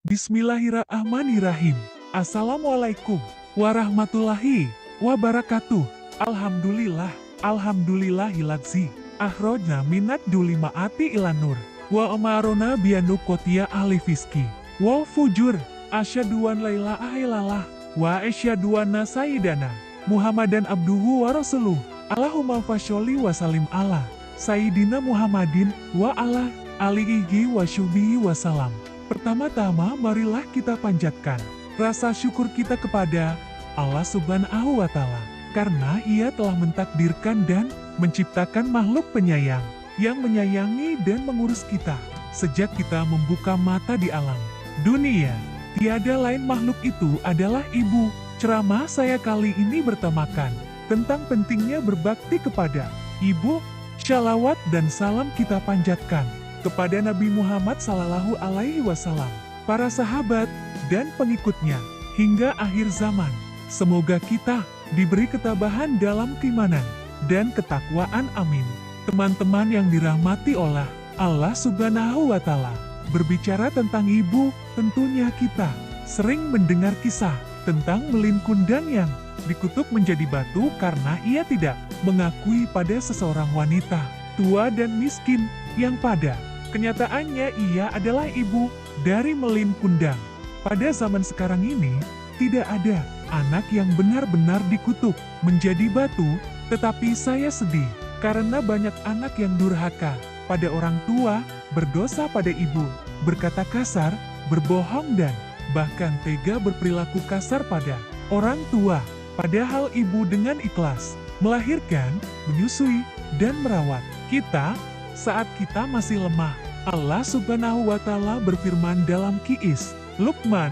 Bismillahirrahmanirrahim. Assalamualaikum warahmatullahi wabarakatuh. Alhamdulillah, alhamdulillahilladzi akhrajna minad duli ma'ati ilan nur wa amarona bianu kotia ahli fiski wal fujur asyhadu an la ilaha illallah wa asyhadu anna sayyidana Muhammadan abduhu wa rasuluh. Allahumma fasholli wa salim ala sayyidina Muhammadin wa ala alihi wa syubihi wa salam. Pertama-tama marilah kita panjatkan rasa syukur kita kepada Allah Subhanahu wa Ta'ala, karena Ia telah mentakdirkan dan menciptakan makhluk penyayang yang menyayangi dan mengurus kita sejak kita membuka mata di alam dunia. Tiada lain makhluk itu adalah ibu. Ceramah saya kali ini bertemakan tentang pentingnya berbakti kepada ibu. Shalawat dan salam kita panjatkan kepada Nabi Muhammad Sallallahu Alaihi Wasallam, para sahabat, dan pengikutnya, hingga akhir zaman. Semoga kita diberi ketabahan dalam keimanan dan ketakwaan, amin. Teman-teman yang dirahmati oleh Allah Subhanahu wa Ta'ala, berbicara tentang ibu, tentunya kita sering mendengar kisah tentang Melin Kundang yang dikutuk menjadi batu karena ia tidak mengakui pada seseorang wanita tua dan miskin yang pada kenyataannya ia adalah ibu dari Melin Kundang. Pada zaman sekarang ini, tidak ada anak yang benar-benar dikutuk menjadi batu, tetapi saya sedih karena banyak anak yang durhaka pada orang tua, berdosa pada ibu, berkata kasar, berbohong dan bahkan tega berperilaku kasar pada orang tua. Padahal ibu dengan ikhlas melahirkan, menyusui, dan merawat kita saat kita masih lemah. Allah Subhanahu wa Ta'ala berfirman dalam Qis Luqman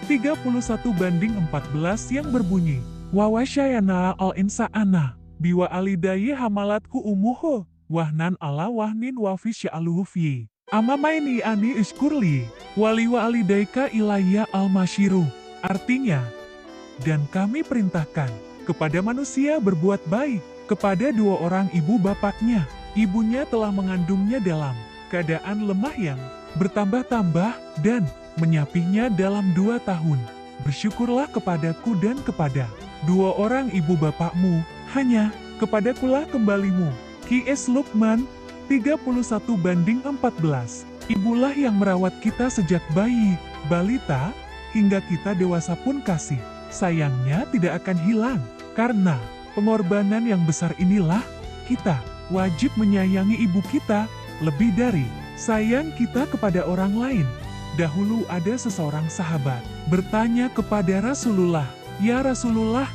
31:14 yang berbunyi, wa wasyayana al-insa'ana biwa alidayi hamalatku umuhu wahnan ala wahnin wa fisya'aluhu fi amamaini ani iskurli wali wa alidaika ilayya al-masyiru. Artinya, dan kami perintahkan kepada manusia berbuat baik kepada dua orang ibu bapaknya. Ibunya telah mengandungnya dalam keadaan lemah yang bertambah-tambah dan menyapihnya dalam 2 tahun. Bersyukurlah kepadaku dan kepada dua orang ibu bapakmu, hanya kepadakulah kembalimu. Qis Luqman 31:14. Ibulah yang merawat kita sejak bayi, balita, hingga kita dewasa pun kasih sayangnya tidak akan hilang. Karena pengorbanan yang besar inilah, kita wajib menyayangi ibu kita lebih dari sayang kita kepada orang lain. Dahulu ada seseorang sahabat bertanya kepada Rasulullah, "Ya Rasulullah,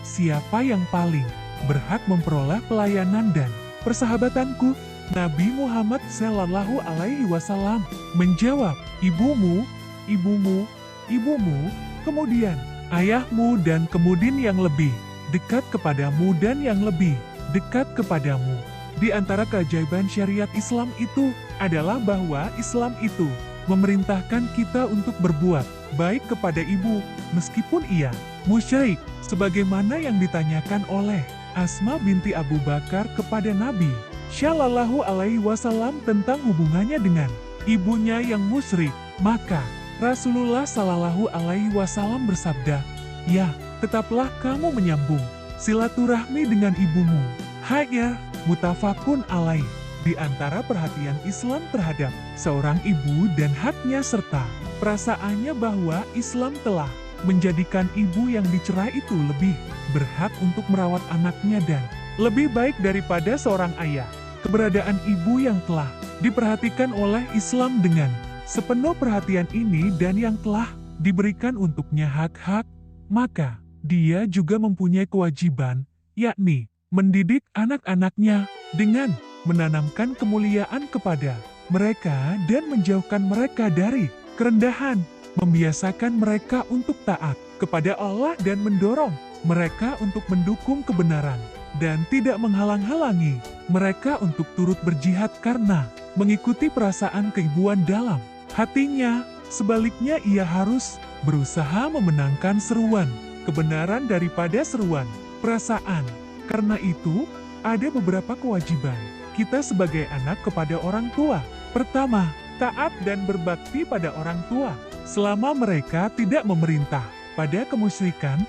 siapa yang paling berhak memperoleh pelayanan dan persahabatanku?" Nabi Muhammad Sallallahu Alaihi Wasallam menjawab, "Ibumu, ibumu, ibumu, kemudian ayahmu, dan kemudian yang lebih dekat kepadamu dan yang lebih dekat kepadamu." Di antara keajaiban syariat Islam itu adalah bahwa Islam itu memerintahkan kita untuk berbuat baik kepada ibu, meskipun ia musyrik, sebagaimana yang ditanyakan oleh Asma binti Abu Bakar kepada Nabi Shallallahu Alaihi Wasallam tentang hubungannya dengan ibunya yang musyrik. Maka Rasulullah Shallallahu Alaihi Wasallam bersabda, "Ya, tetaplah kamu menyambung silaturahmi dengan ibumu." Hanya mutafakun alaih. Di antara perhatian Islam terhadap seorang ibu dan haknya serta perasaannya bahwa Islam telah menjadikan ibu yang dicerai itu lebih berhak untuk merawat anaknya dan lebih baik daripada seorang ayah. Keberadaan ibu yang telah diperhatikan oleh Islam dengan sepenuh perhatian ini dan yang telah diberikan untuknya hak-hak, maka dia juga mempunyai kewajiban, yakni mendidik anak-anaknya dengan menanamkan kemuliaan kepada mereka dan menjauhkan mereka dari kerendahan, membiasakan mereka untuk taat kepada Allah dan mendorong mereka untuk mendukung kebenaran, dan tidak menghalang-halangi mereka untuk turut berjihad karena mengikuti perasaan keibuan dalam hatinya. Sebaliknya ia harus berusaha memenangkan seruan kebenaran daripada seruan perasaan. Karena itu, ada beberapa kewajiban kita sebagai anak kepada orang tua. Pertama, taat dan berbakti pada orang tua. selama mereka tidak memerintah pada kemusyrikan,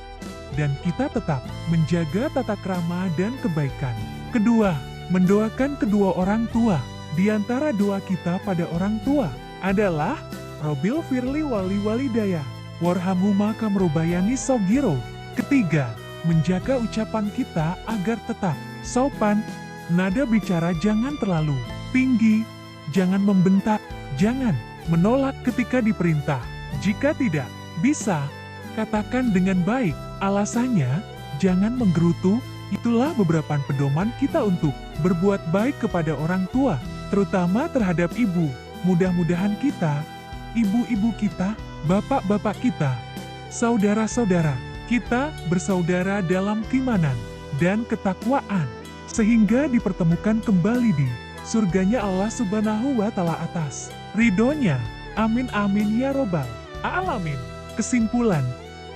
dan kita tetap menjaga tata krama dan kebaikan. Kedua, mendoakan kedua orang tua. Di antara doa kita pada orang tua adalah Robil Firli Wali Walidaya, Warhamhuma Kamrobayani Sogiro. Ketiga, menjaga ucapan kita agar tetap sopan. Nada bicara jangan terlalu tinggi, jangan membentak, jangan menolak ketika diperintah. Jika tidak bisa, katakan dengan baik. Alasannya, jangan menggerutu. Itulah beberapa pedoman kita untuk berbuat baik kepada orang tua, terutama terhadap ibu. Mudah-mudahan kita, ibu-ibu kita, bapak-bapak kita, saudara-saudara, kita bersaudara dalam keimanan dan ketakwaan, sehingga dipertemukan kembali di surganya Allah Subhanahu wa Ta'ala atas ridhonya. Amin amin ya robbal alamin. Kesimpulan,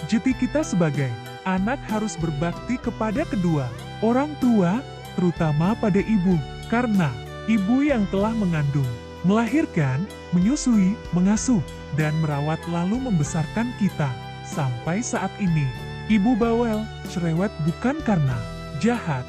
jati kita sebagai anak harus berbakti kepada kedua orang tua, terutama pada ibu, karena ibu yang telah mengandung, melahirkan, menyusui, mengasuh, dan merawat lalu membesarkan kita sampai saat ini. Ibu bawel, cerewet bukan karena jahat,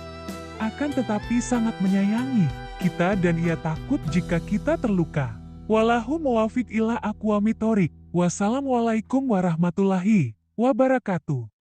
akan tetapi sangat menyayangi kita dan ia takut jika kita terluka. Wallahu muwafiq ila aqwamit thoriq. Wassalamualaikum warahmatullahi wabarakatuh.